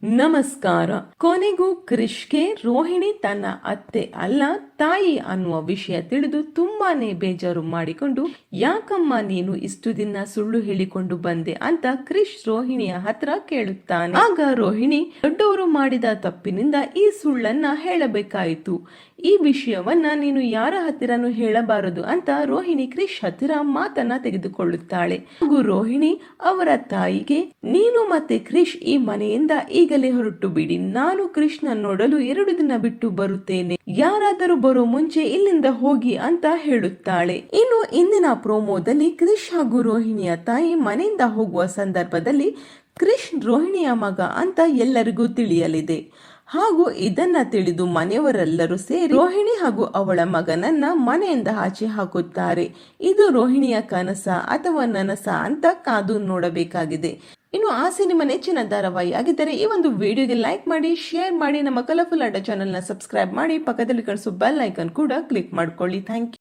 ನಮಸ್ಕಾರ. ಕೊನೆಗೂ ಕ್ರಿಶ್ಗೆ ರೋಹಿಣಿ ತನ್ನ ಅತ್ತೆ ಅಲ್ಲ ತಾಯಿ ಅನ್ನುವ ವಿಷಯ ತಿಳಿದು ತುಂಬಾನೇ ಬೇಜಾರು ಮಾಡಿಕೊಂಡು, ಯಾಕಮ್ಮ ನೀನು ಇಷ್ಟು ದಿನ ಸುಳ್ಳು ಹೇಳಿಕೊಂಡು ಬಂದೆ ಅಂತ ಕ್ರಿಶ್ ರೋಹಿಣಿಯ ಹತ್ರ ಕೇಳುತ್ತಾನೆ. ಆಗ ರೋಹಿಣಿ, ದೊಡ್ಡವರು ಮಾಡಿದ ತಪ್ಪಿನಿಂದ ಈ ಸುಳ್ಳನ್ನ ಹೇಳಬೇಕಾಯಿತು, ಈ ವಿಷಯವನ್ನ ನೀನು ಯಾರ ಹತ್ತಿರನೂ ಹೇಳಬಾರದು ಅಂತ ರೋಹಿಣಿ ಕ್ರಿಶ್ ಹತ್ತಿರ ಮಾತನ್ನ ತೆಗೆದುಕೊಳ್ಳುತ್ತಾಳೆ. ಹಾಗೂ ರೋಹಿಣಿ ಅವರ ತಾಯಿಗೆ, ನೀನು ಮತ್ತೆ ಕ್ರಿಶ್ ಈ ಮನೆಯಿಂದ ಈಗಲೇ ಹೊರಟು ಬಿಡಿ, ನಾನು ಕ್ರಿಶ್ನ ನೋಡಲು 2 ದಿನ ಬಿಟ್ಟು ಬರುತ್ತೇನೆ, ಯಾರಾದರೂ ಬರೋ ಮುಂಚೆ ಇಲ್ಲಿಂದ ಹೋಗಿ ಅಂತ ಹೇಳುತ್ತಾಳೆ. ಇನ್ನು ಇಂದಿನ ಪ್ರೋಮೋದಲ್ಲಿ ಕ್ರಿಶ್ ಹಾಗೂ ರೋಹಿಣಿಯ ತಾಯಿ ಮನೆಯಿಂದ ಹೋಗುವ ಸಂದರ್ಭದಲ್ಲಿ ಕ್ರಿಶ್ ರೋಹಿಣಿಯ ಮಗ ಅಂತ ಎಲ್ಲರಿಗೂ ತಿಳಿಯಲಿದೆ. ಹಾಗೂ ಇದನ್ನ ತಿಳಿದು ಮನೆಯವರೆಲ್ಲರೂ ಸೇರಿ ರೋಹಿಣಿ ಹಾಗೂ ಅವಳ ಮಗನನ್ನ ಮನೆಯಿಂದ ಆಚೆ ಹಾಕುತ್ತಾರೆ. ಇದು ರೋಹಿಣಿಯ ಕನಸ ಅಥವಾ ನನಸ ಅಂತ ಕಾದು ನೋಡಬೇಕಾಗಿದೆ. ಇನ್ನು ಆ ಸಿನಿಮಾ ನೆಚ್ಚಿನ ಧಾರಾವಾಹಿ ಆಗಿದ್ದರೆ ಈ ಒಂದು ವಿಡಿಯೋಗೆ ಲೈಕ್ ಮಾಡಿ, ಶೇರ್ ಮಾಡಿ, ನಮ್ಮ ಕಲರ್ಫುಲ್ ಅಡ್ಡ ಚಾನೆಲ್ನ ಸಬ್ಸ್ಕ್ರೈಬ್ ಮಾಡಿ, ಪಕ್ಕದಲ್ಲಿ ಕಾಣಿಸೋ ಬೆಲ್ ಐಕನ್ ಕೂಡ ಕ್ಲಿಕ್ ಮಾಡ್ಕೊಳ್ಳಿ. Thank you.